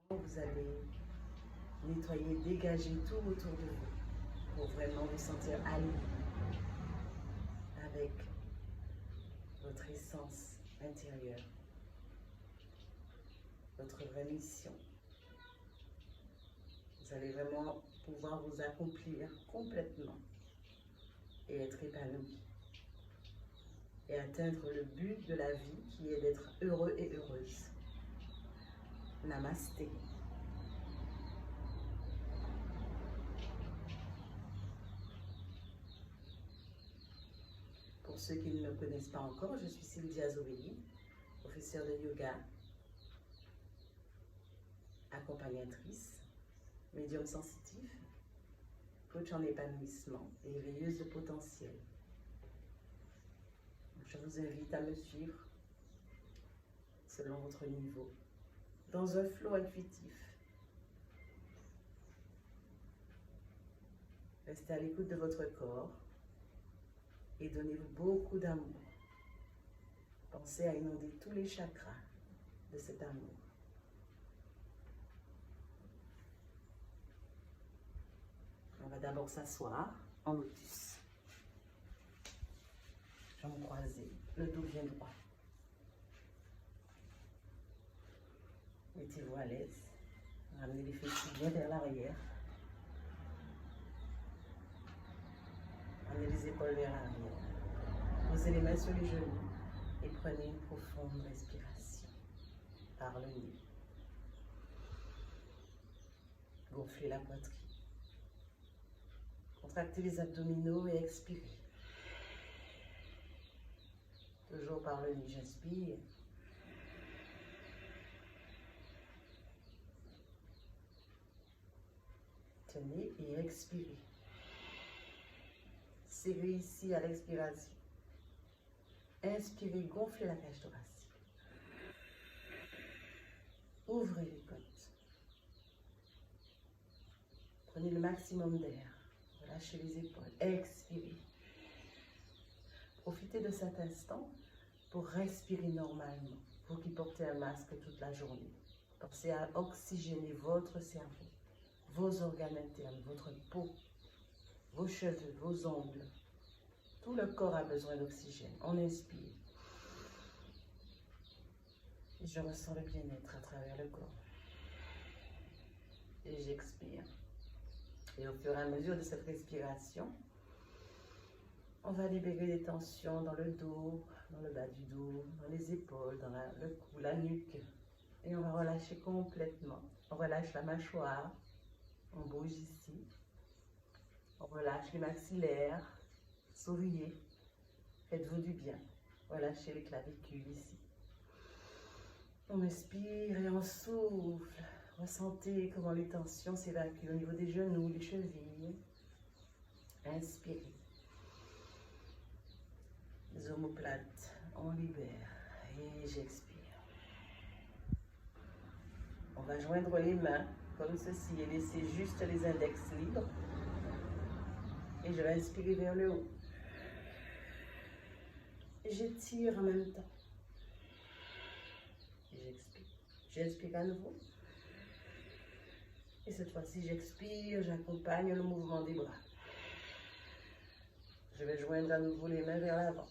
Vous allez nettoyer, dégager tout autour de vous pour vraiment vous sentir aligné avec votre essence intérieure, votre vraie mission. Vous allez vraiment pouvoir vous accomplir complètement et être épanoui et atteindre le but de la vie qui est d'être heureux et heureuse. Namasté. Pour ceux qui ne me connaissent pas encore, je suis Sylvia Zobeli, professeure de yoga, accompagnatrice, médium sensitif, coach en épanouissement et éveilleuse de potentiel. Je vous invite à me suivre selon votre niveau, dans un flot intuitif. Restez à l'écoute de votre corps et donnez-vous beaucoup d'amour. Pensez à inonder tous les chakras de cet amour. On va d'abord s'asseoir en lotus. Jambes croisées, le dos bien droit. Mettez-vous à l'aise. Ramenez les fessiers bien vers l'arrière. Ramenez les épaules vers l'arrière. Posez les mains sur les genoux et prenez une profonde respiration par le nez. Gonflez la poitrine. Contractez les abdominaux et expirez. Toujours par le nez, j'inspire. Tenez et expirez. Serrez ici à l'expiration. Inspirez, gonflez la cage thoracique. Ouvrez les côtes. Prenez le maximum d'air. Relâchez les épaules. Expirez. Profitez de cet instant pour respirer normalement. Vous qui portez un masque toute la journée. Pensez à oxygéner votre cerveau, vos organes internes, votre peau, vos cheveux, vos ongles. Tout le corps a besoin d'oxygène. On inspire. Et je ressens le bien-être à travers le corps. Et j'expire. Et au fur et à mesure de cette respiration, on va libérer les tensions dans le dos, dans le bas du dos, dans les épaules, dans le cou, la nuque. Et on va relâcher complètement. On relâche la mâchoire. On bouge ici. On relâche les maxillaires. Souriez. Faites-vous du bien. Relâchez les clavicules ici. On expire et on souffle. Ressentez comment les tensions s'évacuent au niveau des genoux, des chevilles. Inspirez. Les omoplates, on libère. Et j'expire. On va joindre les mains comme ceci et laisser juste les index libres. Et je vais inspirer vers le haut. Et j'étire en même temps. Et j'expire. J'inspire à nouveau. Et cette fois-ci, j'expire, j'accompagne le mouvement des bras. Je vais joindre à nouveau les mains vers l'avant.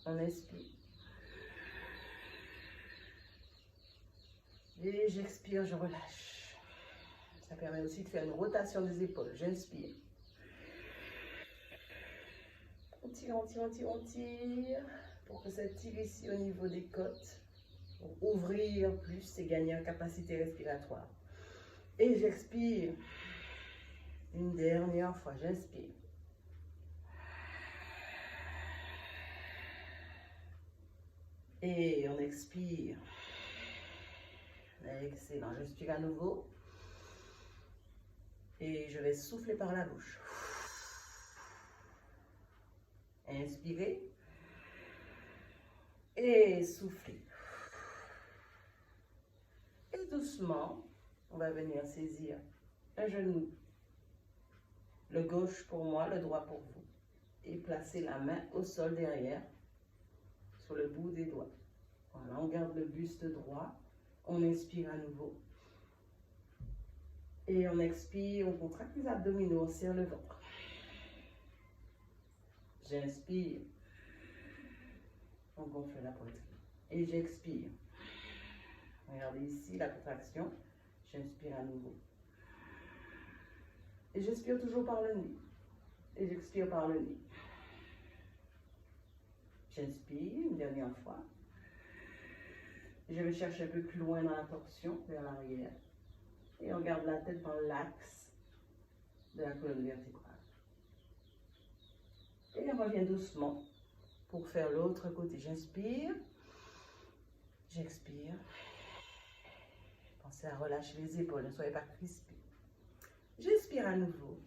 On inspire. Et j'expire, je relâche. Ça permet aussi de faire une rotation des épaules. J'inspire. On tire, on tire, on tire, on tire. Pour que ça tire ici au niveau des côtes. Pour ouvrir plus et gagner en capacité respiratoire. Et j'expire. Une dernière fois, j'inspire. Et on expire. Excellent. J'inspire à nouveau. Et je vais souffler par la bouche. Inspirez. Et soufflez. Et doucement, on va venir saisir un genou. Le gauche pour moi, le droit pour vous. Et placer la main au sol derrière, sur le bout des doigts. Voilà, on garde le buste droit. On inspire à nouveau. Et on expire, on contracte les abdominaux, on serre le ventre. J'inspire. On gonfle la poitrine. Et j'expire. Regardez ici la contraction. J'inspire à nouveau. Et j'expire toujours par le nez. Et j'expire par le nez. J'inspire une dernière fois. Je vais chercher un peu plus loin dans la torsion, vers l'arrière. Et on garde la tête dans l'axe de la colonne vertébrale. Et on revient doucement pour faire l'autre côté. J'inspire. J'expire. Pensez à relâcher les épaules, ne soyez pas crispés. J'inspire à nouveau.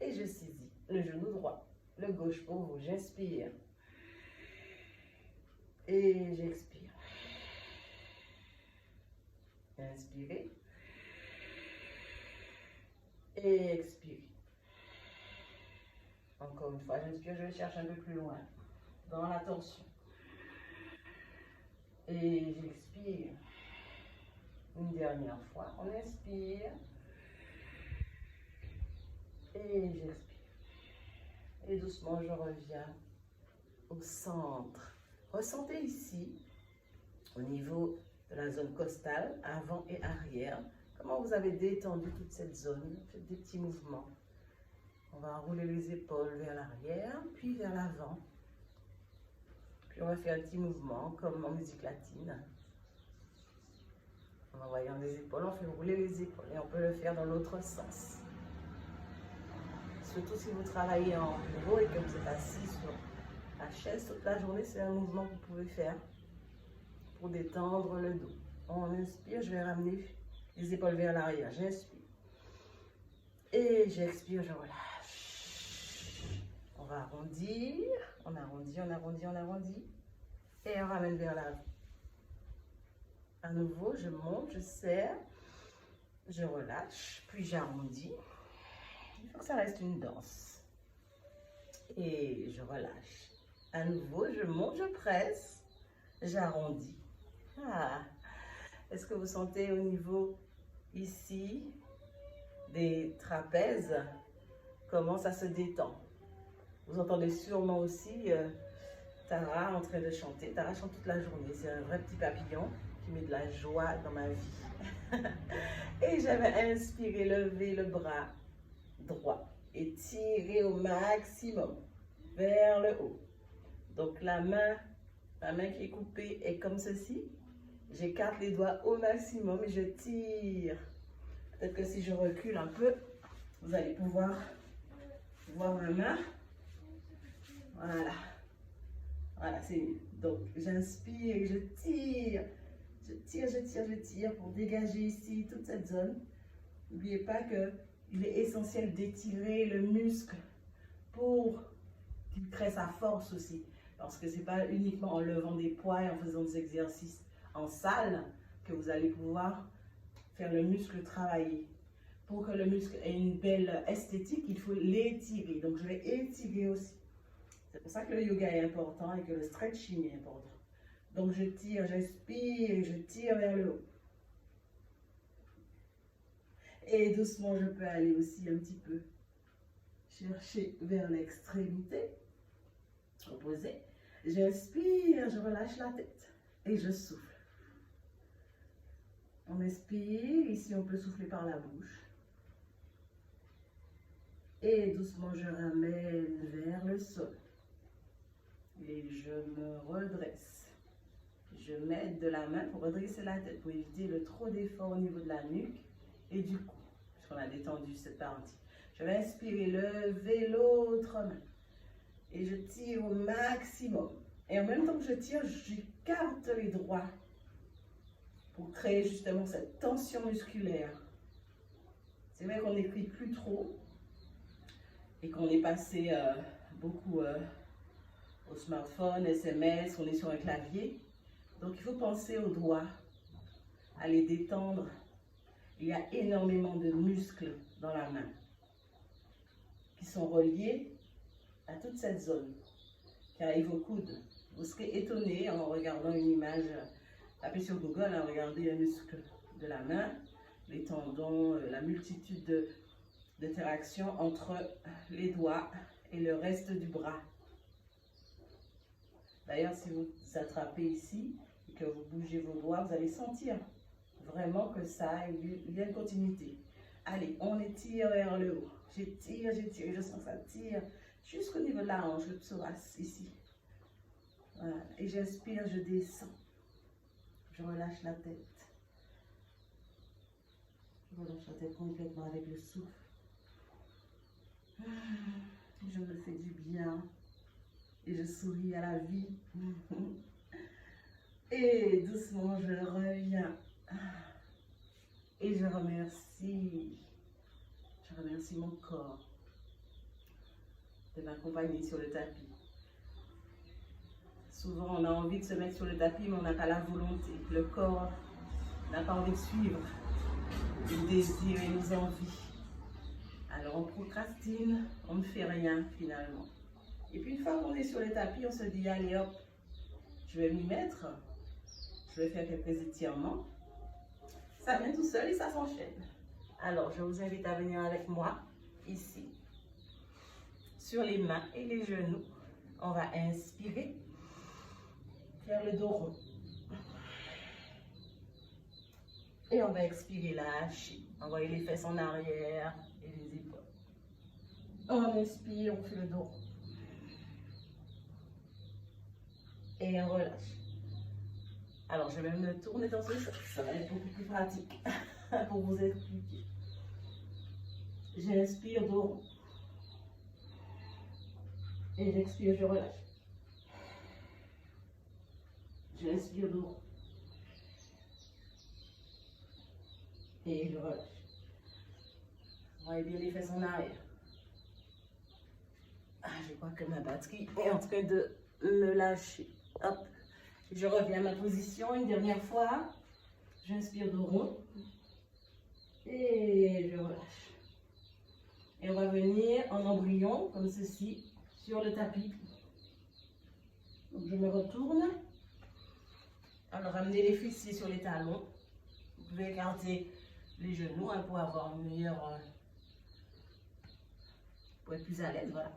Et je saisis le genou droit, le gauche pour vous. J'inspire. Et j'expire. Inspirez. Et expirez. Encore une fois, j'inspire, je vais chercher un peu plus loin dans la torsion. Et j'expire. Une dernière fois, on inspire. Et j'expire. Et doucement, je reviens au centre. Ressentez ici, au niveau de la zone costale, avant et arrière, comment vous avez détendu toute cette zone. Faites des petits mouvements. On va enrouler les épaules vers l'arrière, puis vers l'avant. Puis on va faire un petit mouvement, comme en musique latine. En envoyant les épaules, on fait rouler les épaules. Et on peut le faire dans l'autre sens. Surtout si vous travaillez en bureau et que vous êtes assis sur la chaise toute la journée, c'est un mouvement que vous pouvez faire pour détendre le dos. On inspire, je vais ramener les épaules vers l'arrière. J'inspire. Et j'expire, je relâche. On va arrondir. On arrondit, on arrondit, on arrondit. Et on ramène vers l'avant. À nouveau, je monte, je serre. Je relâche, puis j'arrondis. Il faut que ça reste une danse. Et je relâche. À nouveau, je monte, je presse. J'arrondis. Ah. Est-ce que vous sentez au niveau ici des trapèzes comment ça se détend? Vous entendez sûrement aussi Tara en train de chanter. Tara chante toute la journée. C'est un vrai petit papillon qui met de la joie dans ma vie. Et j'avais inspiré, lever le bras droit et tirer au maximum vers le haut. Donc la main qui est coupée est comme ceci. J'écarte les doigts au maximum et je tire. Peut-être que si je recule un peu, vous allez pouvoir voir ma main. Voilà. Voilà, c'est mieux. Donc j'inspire et je tire. Je tire, je tire, je tire pour dégager ici toute cette zone. N'oubliez pas qu'il est essentiel d'étirer le muscle pour qu'il crée sa force aussi. Parce que ce n'est pas uniquement en levant des poids et en faisant des exercices en salle que vous allez pouvoir faire le muscle travailler. Pour que le muscle ait une belle esthétique, il faut l'étirer. Donc je vais étirer aussi. C'est pour ça que le yoga est important et que le stretching est important. Donc je tire, j'inspire et je tire vers le haut. Et doucement, je peux aller aussi un petit peu chercher vers l'extrémité opposée. J'inspire, je relâche la tête et je souffle. On expire, ici on peut souffler par la bouche. Et doucement, je ramène vers le sol. Et je me redresse. Je m'aide de la main pour redresser la tête, pour éviter le trop d'effort au niveau de la nuque et du cou, puisqu'on a détendu cette partie. Je vais inspirer, lever l'autre main. Et je tire au maximum. Et en même temps que je tire, j'écarte les doigts pour créer justement cette tension musculaire. C'est vrai qu'on n'écrit plus trop et qu'on est passé beaucoup au smartphone, SMS, on est sur un clavier. Donc il faut penser aux doigts, à les détendre. Il y a énormément de muscles dans la main qui sont reliés à toute cette zone qui arrive au coude. Vous serez étonné en regardant une image Tapez sur Google, hein, regardez les muscles de la main, les tendons, la multitude d'interactions entre les doigts et le reste du bras. D'ailleurs, si vous attrapez ici et que vous bougez vos doigts, vous allez sentir vraiment que il y a une continuité. Allez, on étire vers le haut. J'étire, je sens que ça tire jusqu'au niveau de la hanche, le psoas ici. Voilà. Et j'inspire, je descends. Je relâche la tête. Je relâche la tête complètement avec le souffle. Je me fais du bien. Et je souris à la vie. Et doucement, je reviens. Et je remercie mon corps de m'accompagner sur le tapis. Souvent, on a envie de se mettre sur le tapis, mais on n'a pas la volonté. Le corps n'a pas envie de suivre nos désirs et nos envies. Alors, on procrastine, on ne fait rien finalement. Et puis, une fois qu'on est sur le tapis, on se dit, allez hop, je vais m'y mettre. Je vais faire quelques étirements. Ça vient tout seul et ça s'enchaîne. Alors, je vous invite à venir avec moi, ici, sur les mains et les genoux. On va inspirer, faire le dos rond. Et on va expirer, lâcher. Envoyer les fesses en arrière et les épaules. On inspire, on fait le dos rond. Et on relâche. Alors, je vais me tourner dans ce sens. Ça va être beaucoup plus pratique pour vous expliquer. J'inspire, dos rond. Et j'expire, je relâche. J'inspire, dos rond. Et je relâche. Envoyez bien les fesses en arrière. Ah, je crois que ma batterie est en train de me lâcher. Hop. Je reviens à ma position une dernière fois. J'inspire dos rond. Et je relâche. Et on va venir en embryon, comme ceci, sur le tapis. Donc je me retourne. Alors ramenez les fessiers sur les talons. Vous pouvez écarter les genoux hein, pour avoir une meilleure... pour être plus à l'aise, voilà.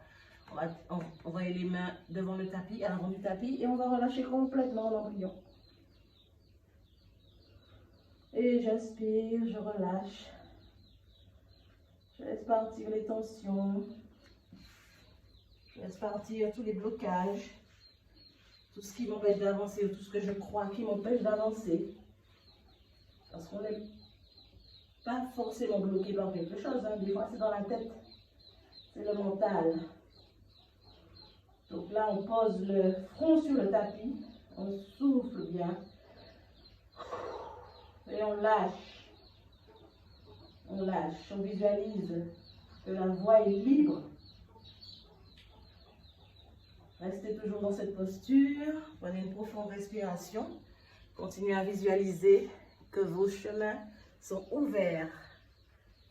On va les mains devant le tapis, à l'avant du tapis, et on va relâcher complètement l'embryon. Et j'inspire, je relâche. Je laisse partir les tensions. Je laisse partir tous les blocages. Tout ce qui m'empêche d'avancer, ou tout ce que je crois qui m'empêche d'avancer. Parce qu'on n'est pas forcément bloqué par quelque chose. Hein. Des fois, c'est dans la tête. C'est le mental. Donc là, on pose le front sur le tapis, on souffle bien et on lâche. On lâche, on visualise que la voix est libre. Restez toujours dans cette posture, prenez une profonde respiration. Continuez à visualiser que vos chemins sont ouverts,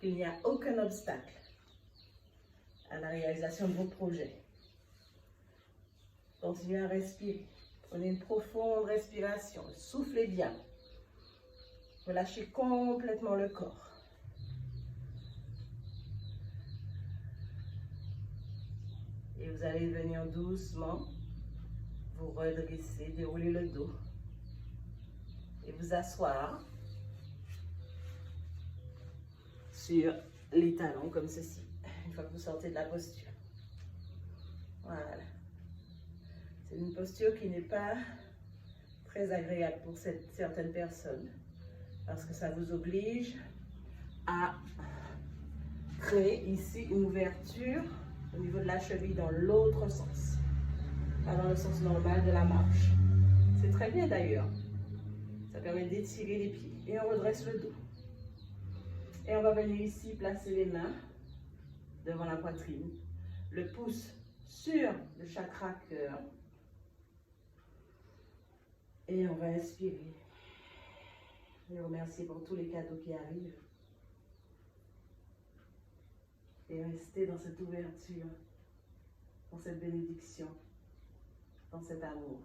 qu'il n'y a aucun obstacle à la réalisation de vos projets. Continuez à respirer. Prenez une profonde respiration. Soufflez bien. Relâchez complètement le corps. Et vous allez venir doucement vous redresser, dérouler le dos et vous asseoir sur les talons comme ceci, une fois que vous sortez de la posture. Voilà. C'est une posture qui n'est pas très agréable pour certaines personnes parce que ça vous oblige à créer ici une ouverture au niveau de la cheville dans l'autre sens, pas dans le sens normal de la marche. C'est très bien d'ailleurs. Ça permet d'étirer les pieds et on redresse le dos. Et on va venir ici placer les mains devant la poitrine, le pouce sur le chakra cœur. Et on va inspirer. Et remercier pour tous les cadeaux qui arrivent. Et rester dans cette ouverture, dans cette bénédiction, dans cet amour.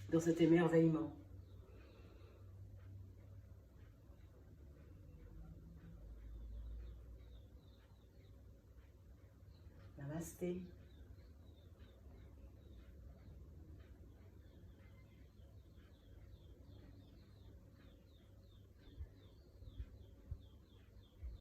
dans cet émerveillement. Namasté.